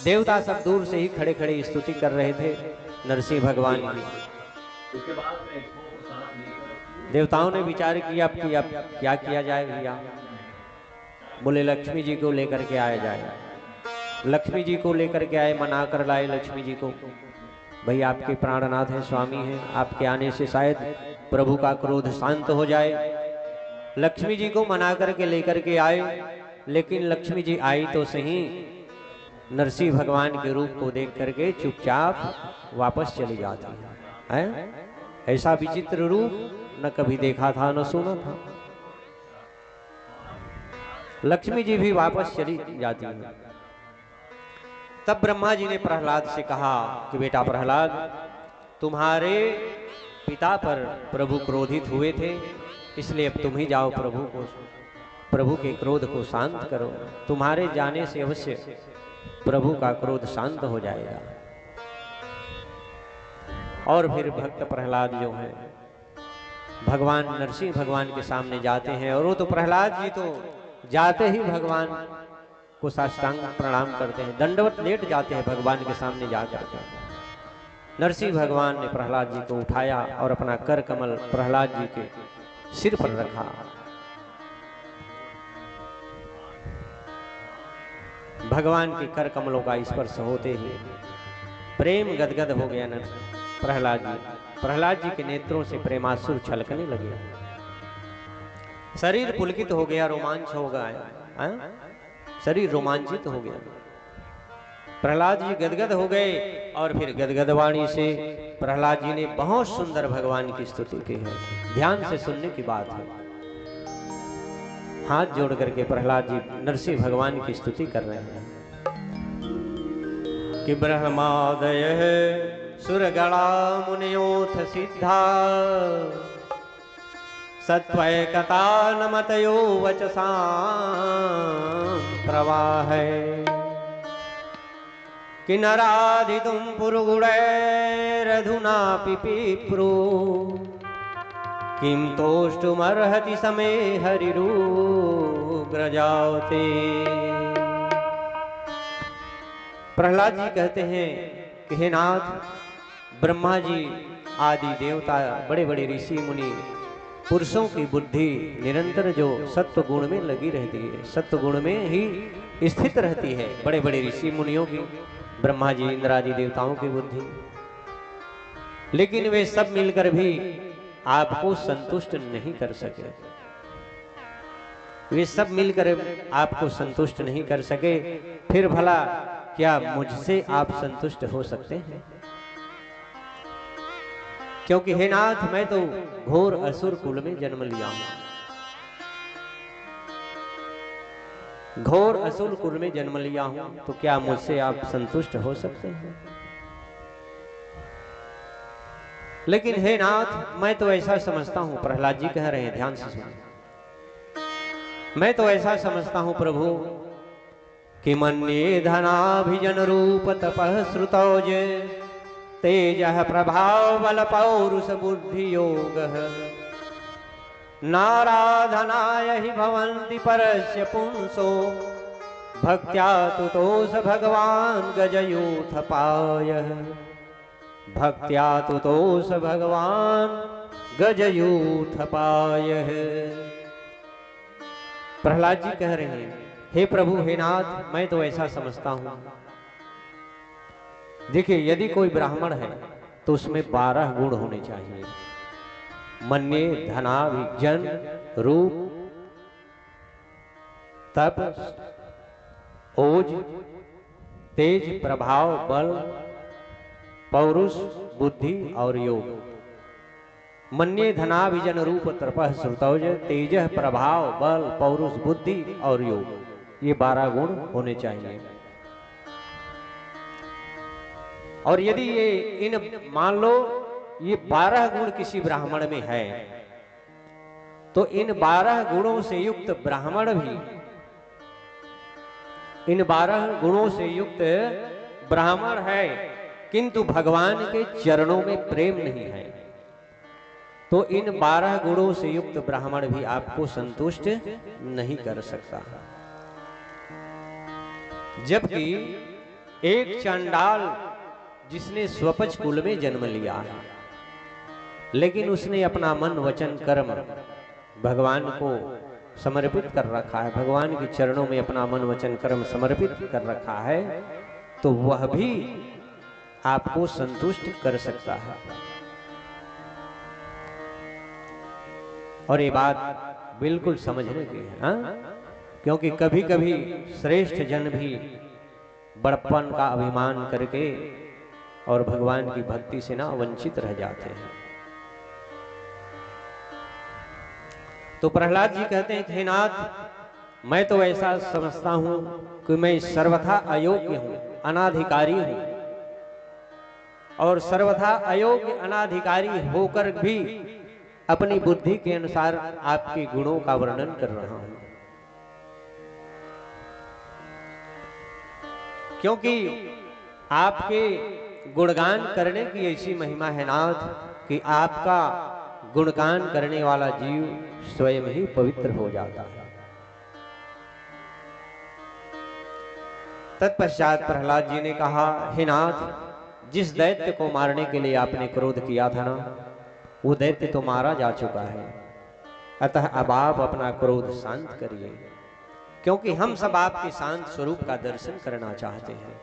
देवता सब दूर से ही खड़े खड़े स्तुति कर रहे थे नरसिंह भगवान की। देवताओं ने विचार किया कि अब क्या किया जाए भैया। बोले लक्ष्मी जी को लेकर के आया जाए। लक्ष्मी जी को लेकर के आए, मना कर लाए लक्ष्मी जी को। भाई आपके प्राणनाथ हैं, स्वामी हैं, आपके आने से शायद प्रभु का क्रोध शांत हो जाए। लक्ष्मी जी को मना करके लेकर के आए, लेकिन लक्ष्मी जी आई तो सही, नरसिंह भगवान के रूप को देख करके चुपचाप वापस चली जाती है। ऐसा विचित्र रूप न कभी देखा था न सुना था। लक्ष्मी जी भी वापस चली जाती है। तब ब्रह्मा जी ने प्रहलाद से कहा कि बेटा प्रहलाद, तुम्हारे पिता पर प्रभु क्रोधित हुए थे, इसलिए अब तुम ही जाओ प्रभु के क्रोध को शांत करो। तुम्हारे जाने से अवश्य प्रभु का क्रोध शांत हो जाएगा। और फिर भक्त प्रहलाद जो है भगवान नरसिंह भगवान के सामने जाते हैं, और वो तो प्रहलाद जी तो जाते ही भगवान को साष्टांग प्रणाम करते हैं, दंडवत लेट जाते हैं भगवान के सामने जाकर के। नरसिंह भगवान ने प्रहलाद जी को उठाया और अपना कर कमल प्रहलाद जी के सिर पर रखा। भगवान के कर कमलों का स्पर्श होते ही प्रेम गदगद हो गया न प्रहलाद जी के नेत्रों से प्रेमासुर छलकने लगे। शरीर पुलकित हो गया, रोमांच हो गया, शरीर रोमांचित हो गया। प्रहलाद जी गदगद हो गए और फिर गदगद वाणी से प्रहलाद जी ने बहुत सुंदर भगवान की स्तुति की है। ध्यान से सुनने की बात है। हाथ जोड़ करके प्रहलाद जी नरसिंह भगवान की स्तुति कर रहे हैं कि ब्रह्मादय सुरगणा मुनयोथ सिद्धा सत्वैकता नमतयो वचसा प्रवाह किन्नराधितुं पुरुगुणैरधुना पिपीप्रो किं तोष्टुमर्हति समे हरिरुग्रजाते। प्रहलाद जी कहते हैं कि हे नाथ, ब्रह्मा जी आदि देवता, बड़े बड़े ऋषि मुनि, पुरुषों की बुद्धि निरंतर जो सत्व गुण में लगी रहती है, सत्व गुण में ही स्थित रहती है। बड़े बड़े ऋषि मुनियों की, ब्रह्मा जी इंद्र आदि देवताओं की बुद्धि, लेकिन वे सब मिलकर भी आपको संतुष्ट नहीं कर सके। वे सब मिलकर आपको संतुष्ट नहीं कर सके, फिर भला क्या मुझसे आप संतुष्ट हो सकते हैं? क्योंकि हे नाथ, मैं तो घोर असुर कुल में जन्म लिया हूं, घोर असुर कुल में जन्म लिया हूं, तो क्या मुझसे आप संतुष्ट हो सकते हैं? लेकिन हे नाथ, मैं तो ऐसा समझता हूं, प्रहलाद जी कह रहे हैं, ध्यान से सुनो, मैं तो ऐसा समझता हूं प्रभु कि मन्ये धनाभिजन रूप तपः श्रुतौज तेजः प्रभाव बल पौरुष बुद्धि योगः नाराधनाय हि भवन्ति परस्य पुंसो भक्त्या तुतोष भगवान् गजयूथपायः भक्त्या तुतोष भगवान् गजयूथपायः। प्रहलाद जी कह रहे हैं, हे प्रभु, हे नाथ, मैं तो ऐसा समझता हूं। देखिए, यदि कोई ब्राह्मण है तो उसमें 12 गुण होने चाहिए। मन्ये धनाभिजन रूप तप ओज तेज प्रभाव बल पौरुष बुद्धि और योग। मन्ये धनाभिजन रूप तपः श्रुतौज तेजः प्रभाव बल पौरुष बुद्धि और योग, ये 12 गुण होने चाहिए। और यदि ये इन मान लो ये 12 गुण किसी ब्राह्मण में है, तो इन 12 गुणों से युक्त ब्राह्मण भी, इन 12 गुणों से युक्त ब्राह्मण है, किंतु भगवान के चरणों में प्रेम नहीं है, तो इन 12 गुणों से युक्त ब्राह्मण भी आपको संतुष्ट नहीं कर सकता। जबकि एक चांडाल जिसने स्वपच कुल में जन्म लिया है, लेकिन उसने अपना मन वचन कर्म भगवान को समर्पित कर रखा है, भगवान के चरणों में अपना मन वचन कर्म समर्पित कर रखा है, तो वह भी आपको संतुष्ट कर सकता है। और ये बात बिल्कुल समझने की है, हाँ? क्योंकि कभी कभी श्रेष्ठ जन भी बड़प्पन का अभिमान करके और भगवान की भक्ति से ना वंचित रह जाते हैं। तो प्रहलाद जी कहते हैं, हे नाथ, मैं तो ऐसा समझता हूं कि मैं सर्वथा अयोग्य हूं, अनाधिकारी हूं, और सर्वथा अयोग्य अनाधिकारी होकर भी अपनी बुद्धि के अनुसार आपके गुणों का वर्णन कर रहा हूं, क्योंकि आपके गुणगान करने की ऐसी महिमा है नाथ कि आपका गुणगान करने वाला जीव स्वयं ही पवित्र हो जाता है। तत्पश्चात प्रहलाद जी ने कहा, हे नाथ, जिस दैत्य को मारने के लिए आपने क्रोध किया था ना, वो दैत्य तो मारा जा चुका है, अतः अब आप अपना क्रोध शांत करिए, क्योंकि हम सब आपके शांत स्वरूप का दर्शन करना चाहते हैं।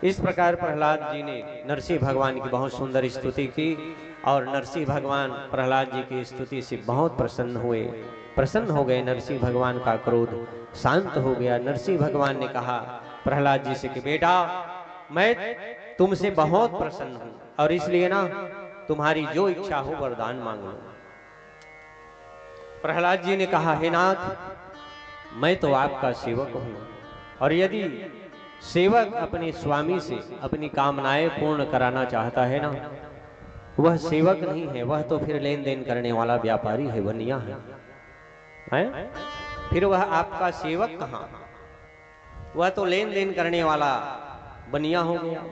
इस प्रकार प्रहलाद जी ने नरसिंह भगवान की बहुत सुंदर स्तुति की, और नरसिंह भगवान प्रहलाद जी की स्तुति से बहुत प्रसन्न हुए, प्रसन्न हो गए। नरसिंह भगवान का क्रोध शांत हो गया। नरसिंह भगवान ने कहा प्रहलाद जी से कि बेटा, मैं तुमसे बहुत प्रसन्न हूं, और इसलिए ना तुम्हारी जो इच्छा हो वरदान मांग लो। प्रहलाद जी ने कहा, हे नाथ, मैं तो आपका सेवक हूं, और यदि सेवक अपने स्वामी से अपनी कामनाएं पूर्ण कराना चाहता है ना, वह सेवक नहीं है, वह तो फिर लेन देन करने वाला व्यापारी है, बनिया है? फिर वह आपका सेवक कहां? वह तो लेन देन करने वाला बनिया हो गया।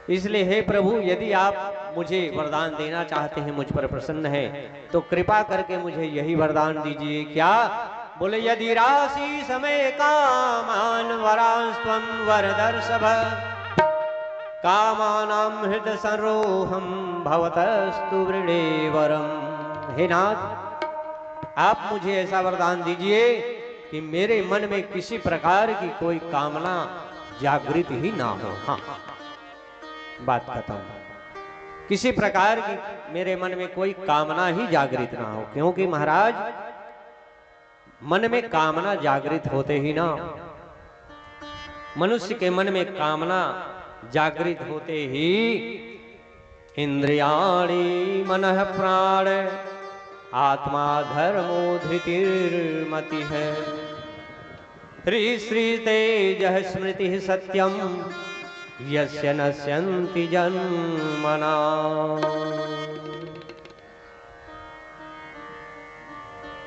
इसलिए हे प्रभु, यदि आप मुझे वरदान देना चाहते हैं, मुझ पर प्रसन्न है, तो कृपा करके मुझे यही वरदान दीजिए। क्या? बोले, यदि राशि समय कामान वरास्त्वं वरदर्शभ, कामानां हृदय सरोहम भवतस्तु वृणे वरम। हे नाथ, आप मुझे ऐसा वरदान दीजिए कि मेरे मन में किसी प्रकार की कोई कामना जागृत ही ना हो। हाँ, बात खत्म। किसी प्रकार की मेरे मन में कोई कामना ही जागृत ना हो, क्योंकि महाराज, मन में कामना जागृत होते ही ना, मनुष्य के मन में कामना जागृत होते ही इंद्रियाणि मनः प्राण आत्मा धर्मो धृतिर्मति है, ह्री श्री तेजः स्मृति सत्यम यस्य नश्यन्ति जन्मना।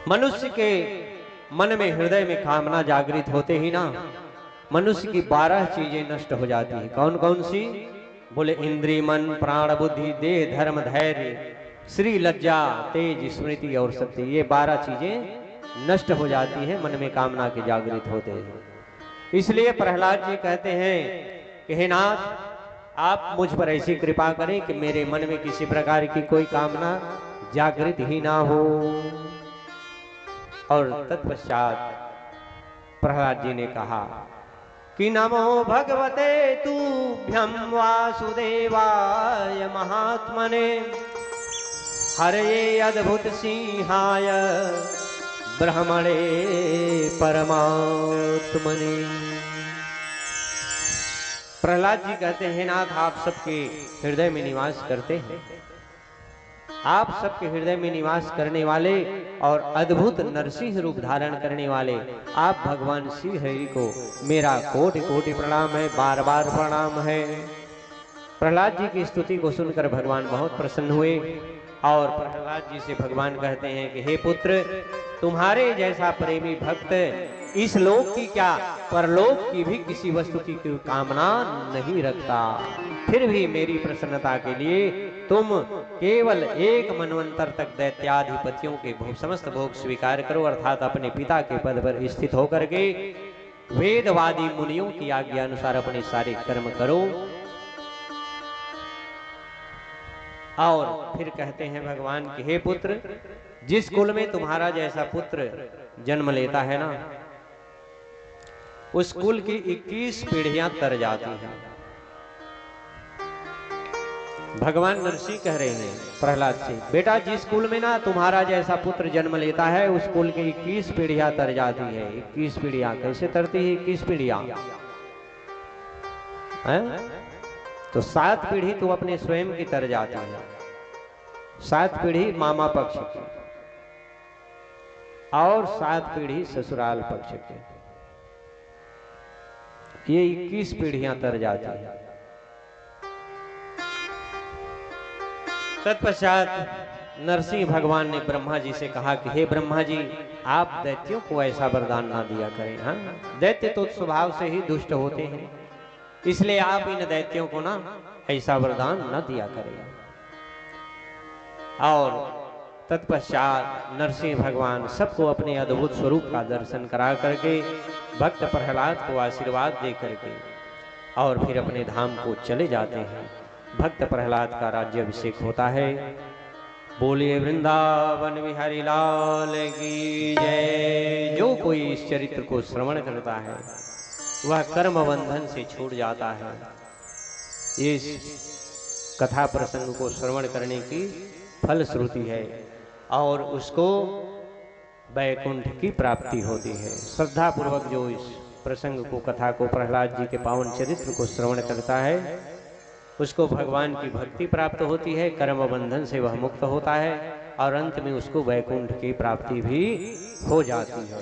मनुष्य के मन में, हृदय में कामना जागृत होते ही ना, मनुष्य की 12 चीजें नष्ट हो जाती हैं। कौन कौन सी? बोले, इंद्रिय, मन, प्राण, बुद्धि, देह, धर्म, धैर्य, श्री, लज्जा, तेज, स्मृति और सत्य। ये 12 चीजें नष्ट हो जाती हैं मन में कामना के जागृत होते हैं। इसलिए प्रहलाद जी कहते हैं कि हे नाथ, आप मुझ पर ऐसी कृपा करें कि मेरे मन में किसी प्रकार की कोई कामना जागृत ही ना हो। और तत्पश्चात प्रहलाद जी ने कहा कि नमो भगवते तुभ्यं वासुदेवाय महात्मने, हरये अद्भुत सिंहाय ब्रह्मणे परमात्मने। प्रहलाद जी कहते हैं, नाथ, आप सबके हृदय में निवास करते हैं, आप सबके हृदय में निवास करने वाले और अद्भुत नरसिंह रूप धारण करने वाले आप भगवान श्री हरि को मेरा कोटि कोटि प्रणाम है, बार बार प्रणाम है। प्रहलाद जी की स्तुति को सुनकर भगवान बहुत प्रसन्न हुए, और प्रहलाद जी से भगवान कहते हैं कि हे पुत्र, तुम्हारे जैसा प्रेमी भक्त इस लोक की क्या, परलोक की भी किसी वस्तु की कामना नहीं रखता। फिर भी मेरी प्रसन्नता के लिए तुम केवल एक मनवंतर तक दैत्याधिपतियों के समस्त भोग स्वीकार करो, अर्थात अपने पिता के पद पर स्थित होकर के वेदवादी मुनियों की आज्ञा अनुसार अपने सारे कर्म करो। और फिर कहते हैं भगवान कि हे पुत्र, जिस कुल में तुम्हारा जैसा पुत्र जन्म लेता है ना, उस कुल की 21 पीढ़ियां तर जाती हैं। भगवान नरसिंह कह रहे हैं प्रहलाद से, बेटा जिस कुल में ना तुम्हारा जैसा पुत्र जन्म लेता है, उस कुल की 21 पीढ़ियां तर जाती है। 21 पीढ़ियां कैसे तरती है? 21 पीढ़ियां तो 7 पीढ़ी तो अपने स्वयं की तर जाती है, 7 पीढ़ी मामा पक्ष की, और 7 पीढ़ी ससुराल पक्ष की। ये 21 पीढ़ियां तर जाती है। तत्पश्चात नरसिंह भगवान ने ब्रह्मा जी से कहा कि हे ब्रह्मा जी, आप दैत्यों को ऐसा वरदान ना दिया करें। हाँ, दैत्य तो स्वभाव से ही दुष्ट होते हैं, इसलिए आप इन दैत्यों को ना ऐसा वरदान न दिया करें। और तत्पश्चात नरसिंह भगवान सबको अपने अद्भुत स्वरूप का दर्शन करा करके भक्त प्रहलाद को आशीर्वाद दे करके और फिर अपने धाम को चले जाते हैं। भक्त प्रहलाद का राज्याभिषेक होता है। बोलिए वृंदावन बिहारी लाल की जय। जो कोई इस चरित्र को श्रवण करता है वह कर्म बंधन से छूट जाता है। इस कथा प्रसंग को श्रवण करने की फलश्रुति है और उसको वैकुंठ की प्राप्ति होती है। श्रद्धा पूर्वक जो इस प्रसंग को, कथा को, प्रहलाद जी के पावन चरित्र को श्रवण करता है, उसको भगवान की भक्ति प्राप्त होती है, कर्म बंधन से वह मुक्त होता है और अंत में उसको वैकुंठ की प्राप्ति भी हो जाती है।